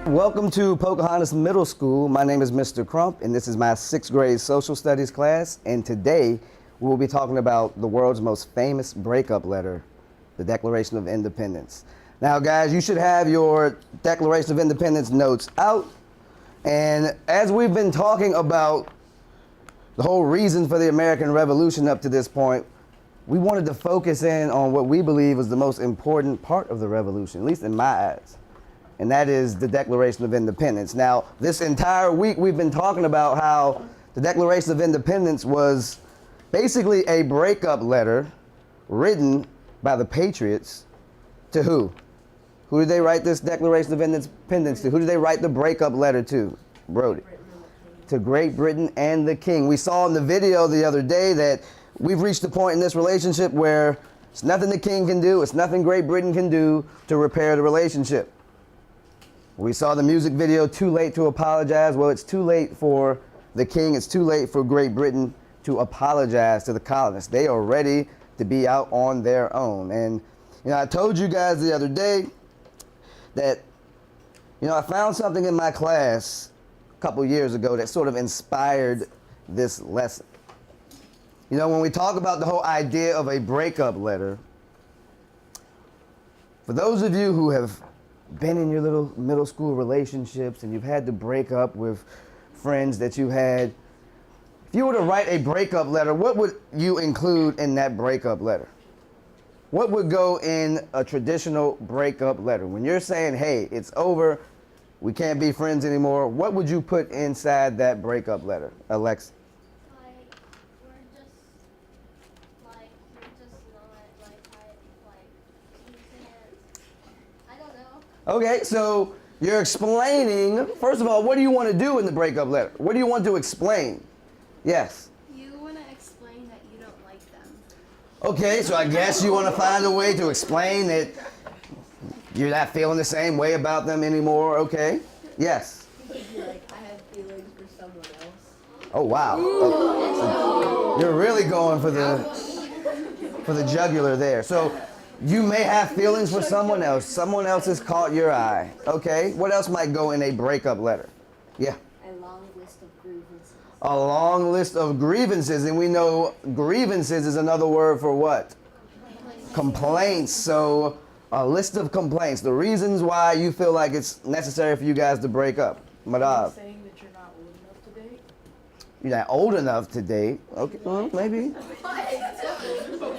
Welcome to Pocahontas Middle School. My name is Mr. Crump, and this is my 6th grade social studies class. And today, we will be talking about the world's most famous breakup letter, the Declaration of Independence. Now, guys, you should have your Declaration of Independence notes out. And as we've been talking about the whole reason for the American Revolution up to this point, we wanted to focus in on what we believe is the most important part of the revolution, at least in my eyes. And that is the Declaration of Independence. Now, this entire week we've been talking about how the Declaration of Independence was basically a breakup letter written by the Patriots to who? Who did they write this Declaration of Independence to? Who did they write the breakup letter to, Brody? To Great Britain and the King. We saw in the video the other day that we've reached a point in this relationship where it's nothing the King can do, it's nothing Great Britain can do to repair the relationship. We saw the music video, Too Late to Apologize. Well, it's too late for the King, it's too late for Great Britain to apologize to the colonists. They are ready to be out on their own. And, you know, I told you guys the other day that, you know, I found something in my class a couple years ago that sort of inspired this lesson. You know, when we talk about the whole idea of a breakup letter, for those of you who have been in your little middle school relationships and you've had to break up with friends that you had, if you were to write a breakup letter, what would you include in that breakup letter? What would go in a traditional breakup letter? When you're saying, hey, it's over, we can't be friends anymore, what would you put inside that breakup letter, Alexa? Okay, so you're explaining, first of all, what do you want to do in the breakup letter? What do you want to explain? Yes? You want to explain that you don't like them. Okay, so I guess you want to find a way to explain that you're not feeling the same way about them anymore, okay? Yes? Like, I have feelings for someone else. Oh, wow. Oh, so you're really going for the jugular there. So you may have feelings for someone else. Someone else has caught your eye. Okay. What else might go in a breakup letter? Yeah. A long list of grievances. A long list of grievances. And we know grievances is another word for what? Complaints. So a list of complaints. The reasons why you feel like it's necessary for you guys to break up. Madhav. Saying that you're not old enough to date? You're not old enough to date. Okay. Well, maybe.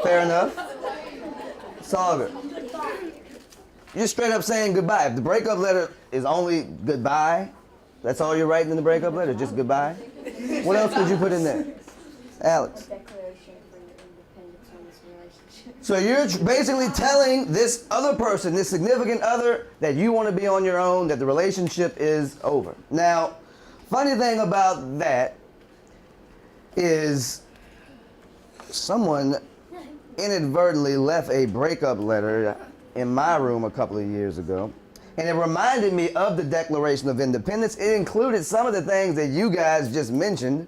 Fair enough. It's all good. You're straight up saying goodbye. If the breakup letter is only goodbye, that's all you're writing in the breakup letter, just goodbye? What else would you put in there? Alex. A declaration for your independence on this relationship. So you're basically telling this other person, this significant other, that you want to be on your own, that the relationship is over. Now, funny thing about that is someone inadvertently left a breakup letter in my room a couple of years ago, and it reminded me of the Declaration of Independence. It included some of the things that you guys just mentioned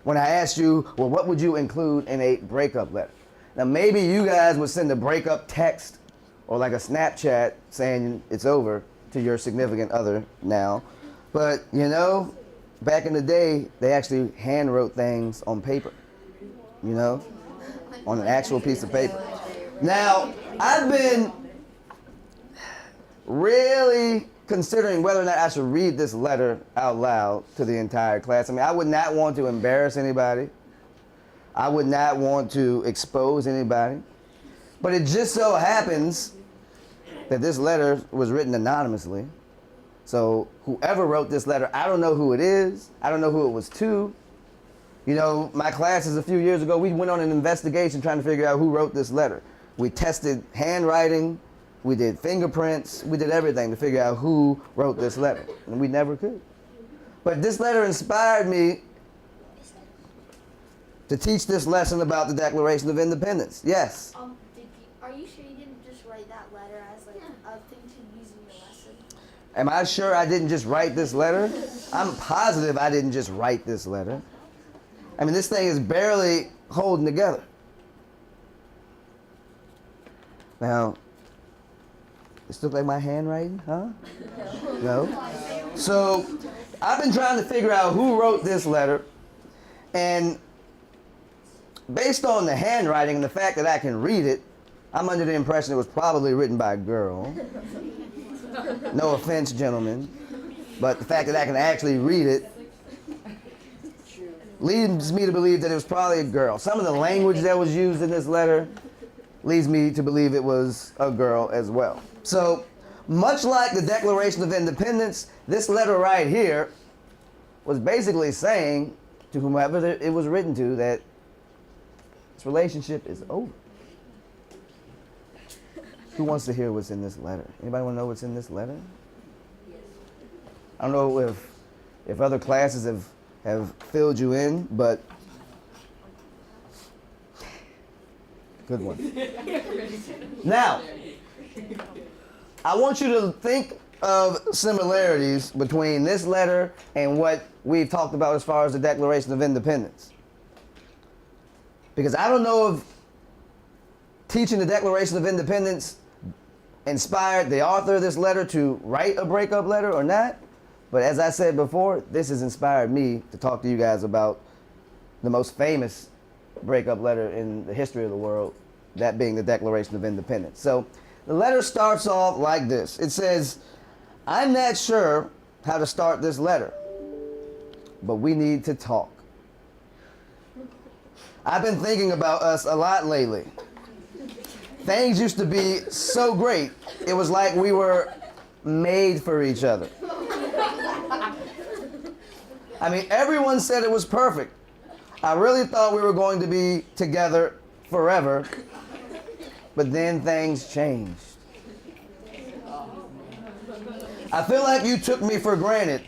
when I asked you, well, what would you include in a breakup letter? Now, maybe you guys would send a breakup text or like a Snapchat saying it's over to your significant other now, but you know, back in the day, they actually hand wrote things on paper, you know, on an actual piece of paper. Now, I've been really considering whether or not I should read this letter out loud to the entire class. I mean, I would not want to embarrass anybody. I would not want to expose anybody. But it just so happens that this letter was written anonymously. So whoever wrote this letter, I don't know who it is. I don't know who it was to. You know, my classes a few years ago, we went on an investigation trying to figure out who wrote this letter. We tested handwriting, we did fingerprints, we did everything to figure out who wrote this letter, and we never could. But this letter inspired me to teach this lesson about the Declaration of Independence. Yes? Are you sure you didn't just write that letter as like a thing to use in your lesson? Am I sure I didn't just write this letter? I'm positive I didn't just write this letter. I mean, this thing is barely holding together. Now, This look like my handwriting, huh? No. So I've been trying to figure out who wrote this letter, and based on the handwriting and the fact that I can read it, I'm under the impression it was probably written by a girl. No offense, gentlemen, but the fact that I can actually read it leads me to believe that it was probably a girl. Some of the language that was used in this letter leads me to believe it was a girl as well. So, much like the Declaration of Independence, this letter right here was basically saying to whomever it was written to that this relationship is over. Who wants to hear what's in this letter? Anybody want to know what's in this letter? I don't know if other classes have filled you in, but good one. Now, I want you to think of similarities between this letter and what we've talked about as far as the Declaration of Independence. Because I don't know if teaching the Declaration of Independence inspired the author of this letter to write a breakup letter or not. But as I said before, this has inspired me to talk to you guys about the most famous breakup letter in the history of the world, that being the Declaration of Independence. So the letter starts off like this. It says, "I'm not sure how to start this letter, but we need to talk. I've been thinking about us a lot lately. Things used to be so great. It was like we were made for each other. I mean, everyone said it was perfect. I really thought we were going to be together forever, but then things changed. I feel like you took me for granted.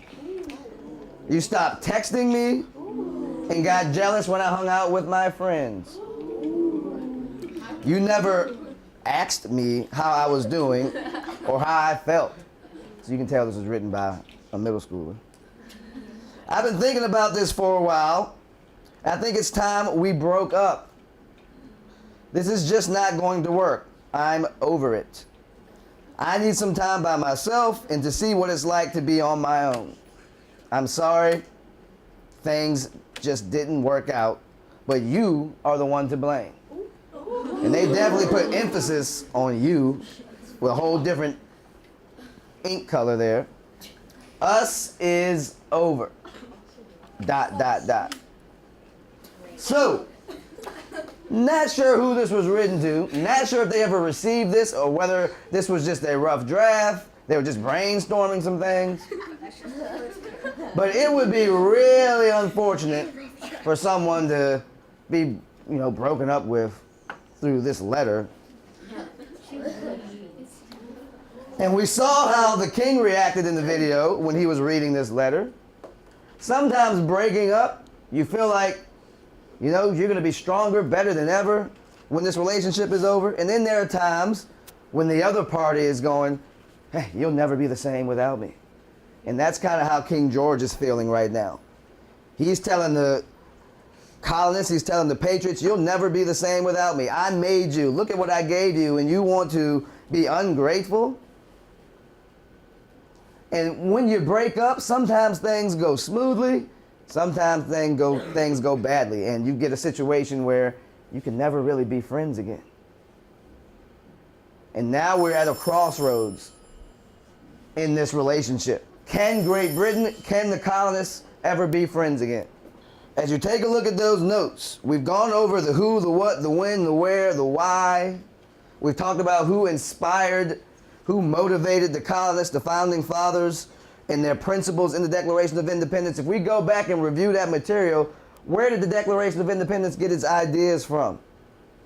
You stopped texting me and got jealous when I hung out with my friends. You never asked me how I was doing or how I felt." So you can tell this was written by a middle schooler. "I've been thinking about this for a while. I think it's time we broke up. This is just not going to work. I'm over it. I need some time by myself and to see what it's like to be on my own. I'm sorry. Things just didn't work out, but you are the one to blame." And they definitely put emphasis on you with a whole different ink color there. "Us is over. ... So, not sure who this was written to, not sure if they ever received this or whether this was just a rough draft. They were just brainstorming some things. But it would be really unfortunate for someone to be, broken up with through this letter. And we saw how the king reacted in the video when he was reading this letter. Sometimes breaking up, you feel like, you're going to be stronger, better than ever when this relationship is over. And then there are times when the other party is going, "Hey, you'll never be the same without me." And that's kind of how King George is feeling right now. He's telling the colonists, he's telling the patriots, "You'll never be the same without me. I made you. Look at what I gave you, and you want to be ungrateful?" And when you break up, sometimes things go smoothly, sometimes things go badly, and you get a situation where you can never really be friends again. And now we're at a crossroads in this relationship. Can Great Britain, can the colonists ever be friends again? As you take a look at those notes, we've gone over the who, the what, the when, the where, the why. We've talked about who inspired, who motivated the colonists, the founding fathers, and their principles in the Declaration of Independence. If we go back and review that material, where did the Declaration of Independence get its ideas from?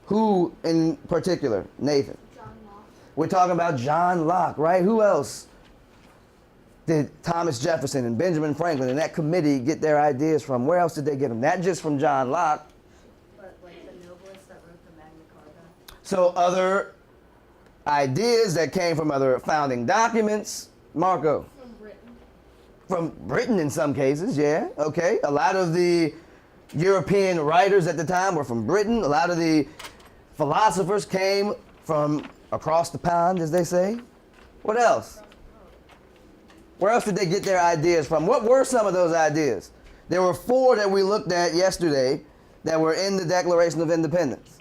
Who in particular? Nathan. John Locke. We're talking about John Locke, right? Who else did Thomas Jefferson and Benjamin Franklin and that committee get their ideas from? Where else did they get them? Not just from John Locke. But like the nobles that wrote the Magna Carta. So other ideas that came from other founding documents. Marco. From Britain. From Britain in some cases, yeah, okay. A lot of the European writers at the time were from Britain. A lot of the philosophers came from across the pond, as they say. What else? Where else did they get their ideas from? What were some of those ideas? There were 4 that we looked at yesterday that were in the Declaration of Independence.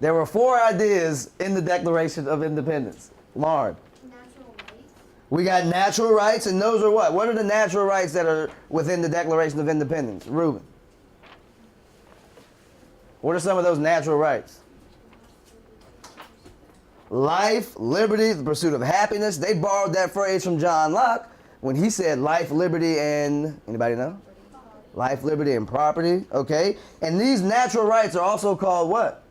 There were 4 ideas in the Declaration of Independence. Lauren. Natural rights. We got natural rights, and those are what? What are the natural rights that are within the Declaration of Independence? Reuben. What are some of those natural rights? Life, liberty, the pursuit of happiness. They borrowed that phrase from John Locke when he said life, liberty, and, anybody know? Life, liberty, and property, okay? And these natural rights are also called what?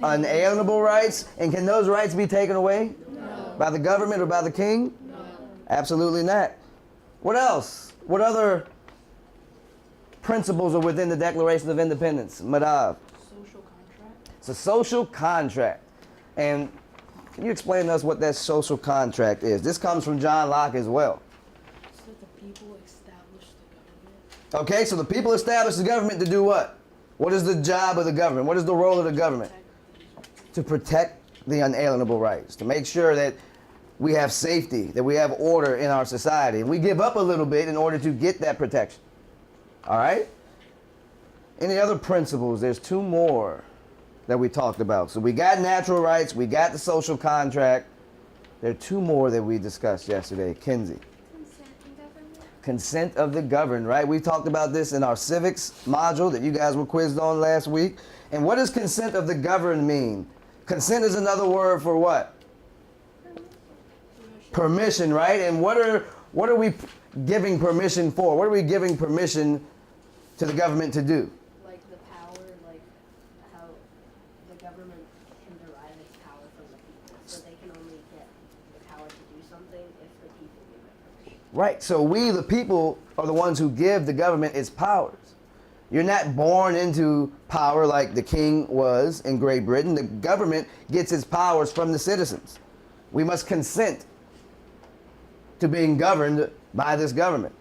Unalienable rights. And can those rights be taken away? No. By the government or by the king? No. Absolutely not. What else? What other principles are within the Declaration of Independence? Madav. Social contract. It's a social contract. And can you explain to us what that social contract is? This comes from John Locke as well. So that the people establish the government. Okay, so the people establish the government to do what? What is the job of the government? What is the role of the government? To protect the unalienable rights, to make sure that we have safety, that we have order in our society. And we give up a little bit in order to get that protection. All right? Any other principles? There's 2 more that we talked about. So we got natural rights, we got the social contract. There are 2 more that we discussed yesterday. Kinsey. Consent and government. Consent of the governed, right? We talked about this in our civics module that you guys were quizzed on last week. And what does consent of the governed mean? Consent is another word for what? Permission, right? And what are we giving permission for? What are we giving permission to the government to do? Like the power, like how the government can derive its power from the people. So they can only get the power to do something if the people give it permission. Right. So we, the people, are the ones who give the government its powers. You're not born into power like the king was in Great Britain. The government gets its powers from the citizens. We must consent to being governed by this government.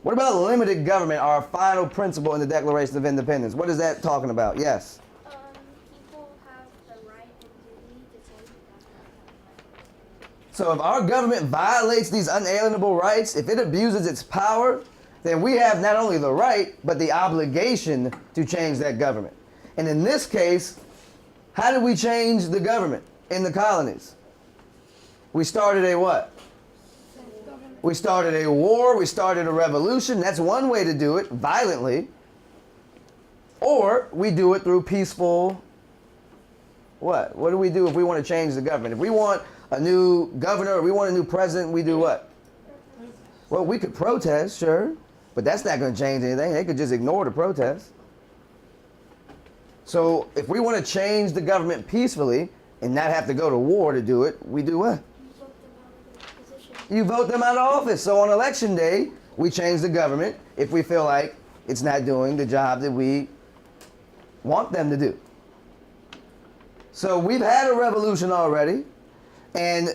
What about limited government, our final principle in the Declaration of Independence? What is that talking about? Yes. People have the right and duty to change the government. So if our government violates these unalienable rights, if it abuses its power, then we have not only the right, but the obligation to change that government. And in this case, how did we change the government in the colonies? We started a what? We started a war, we started a revolution. That's one way to do it, violently. Or we do it through peaceful, what? What do we do if we want to change the government? If we want a new governor, or we want a new president, we do what? Well, we could protest, sure, but that's not going to change anything. They could just ignore the protest. So if we want to change the government peacefully and not have to go to war to do it, we do what? You vote them out of office. So on election day, we change the government if we feel like it's not doing the job that we want them to do. So we've had a revolution already, and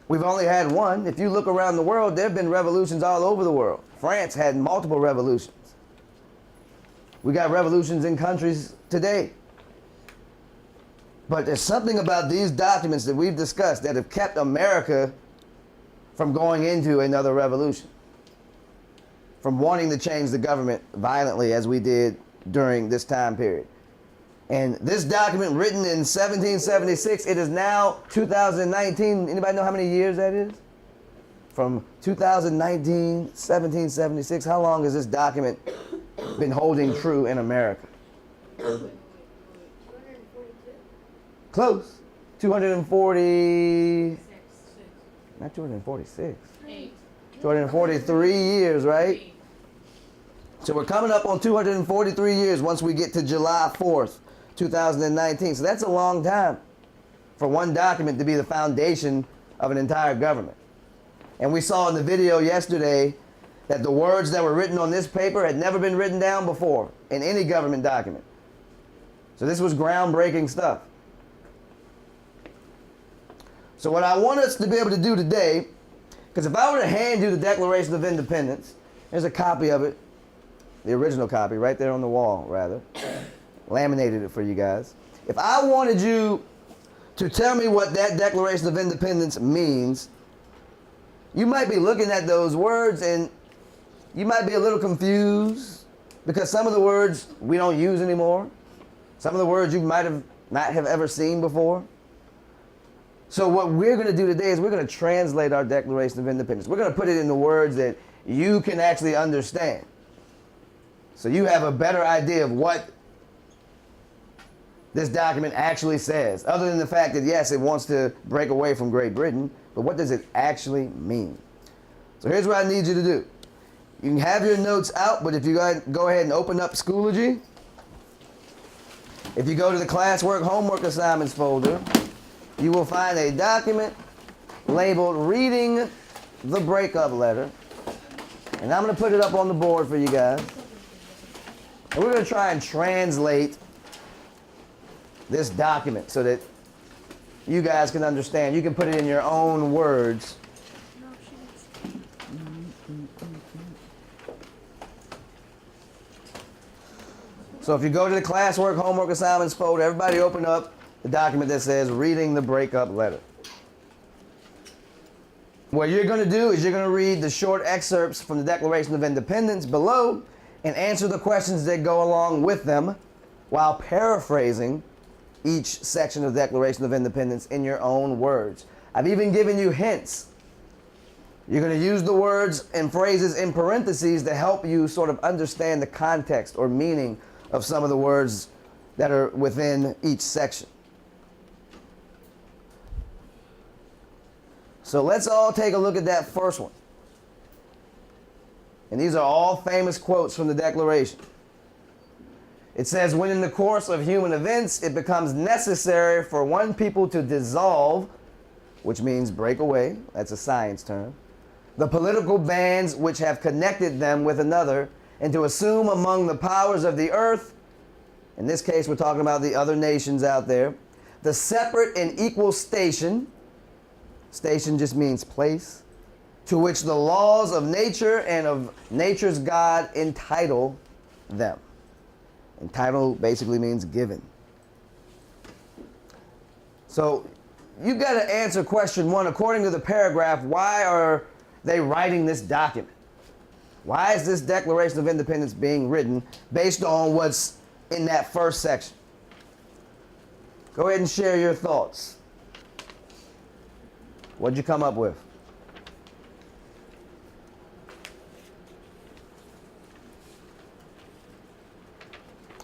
we've only had one. If you look around the world, there have been revolutions all over the world. France had multiple revolutions. We got revolutions in countries today. But there's something about these documents that we've discussed that have kept America from going into another revolution, from wanting to change the government violently as we did during this time period. And this document, written in 1776, it is now 2019. Anybody know how many years that is? From 2019, 1776, how long has this document been holding true in America? 242. Close. 240, not 246. 243 years, right? So we're coming up on 243 years once we get to July 4th, 2019. So that's a long time for one document to be the foundation of an entire government. And we saw in the video yesterday that the words that were written on this paper had never been written down before in any government document. So this was groundbreaking stuff. So what I want us to be able to do today, because if I were to hand you the Declaration of Independence, there's a copy of it, the original copy, right there on the wall, rather. Laminated it for you guys. If I wanted you to tell me what that Declaration of Independence means, you might be looking at those words and you might be a little confused because some of the words we don't use anymore. Some of the words you might have not have ever seen before. So what we're going to do today is we're going to translate our Declaration of Independence. We're going to put it into words that you can actually understand. So you have a better idea of what this document actually says, other than the fact that, yes, it wants to break away from Great Britain, but what does it actually mean? So here's what I need you to do. You can have your notes out, but if you go ahead and open up Schoology, if you go to the classwork homework assignments folder, you will find a document labeled Reading the Breakup Letter. And I'm going to put it up on the board for you guys. And we're going to try and translate this document so that you guys can understand. You can put it in your own words. So if you go to the classwork homework assignments folder, everybody open up the document that says Reading the Breakup Letter. What you're going to do is you're going to read the short excerpts from the Declaration of Independence below and answer the questions that go along with them while paraphrasing each section of the Declaration of Independence in your own words. I've even given you hints. You're going to use the words and phrases in parentheses to help you sort of understand the context or meaning of some of the words that are within each section. So let's all take a look at that first one. And these are all famous quotes from the Declaration. It says, when in the course of human events it becomes necessary for one people to dissolve, which means break away, that's a science term, the political bands which have connected them with another, and to assume among the powers of the earth, in this case we're talking about the other nations out there, the separate and equal station, station just means place, to which the laws of nature and of nature's God entitle them. Entitle basically means given. So you've got to answer question one. According to the paragraph, why are they writing this document? Why is this Declaration of Independence being written based on what's in that first section? Go ahead and share your thoughts. What'd you come up with?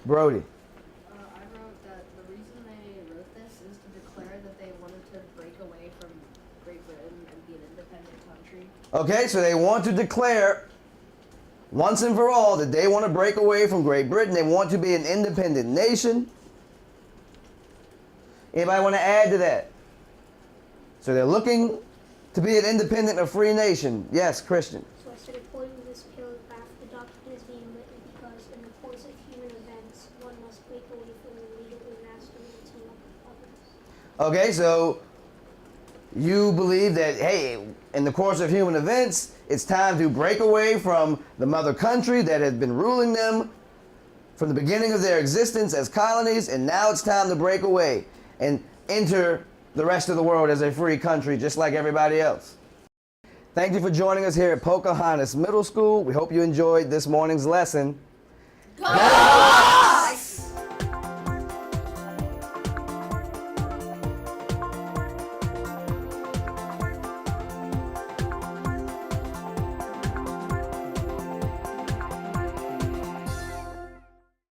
Brody. I wrote that the reason they wrote this is to declare that they wanted to break away from Great Britain and be an independent country. Okay, so they want to declare once and for all that they want to break away from Great Britain. They want to be an independent nation. Anybody want to add to that? So they're looking to be an independent or free nation. Yes, Christian. So I said, according to this paragraph, the document is being written because in the course of human events, one must break away from the legal emasculation of others. Okay, so you believe that, hey, in the course of human events, it's time to break away from the mother country that has been ruling them from the beginning of their existence as colonies, and now it's time to break away and enter the rest of the world as a free country, just like everybody else. Thank you for joining us here at Pocahontas Middle School. We hope you enjoyed this morning's lesson. Go!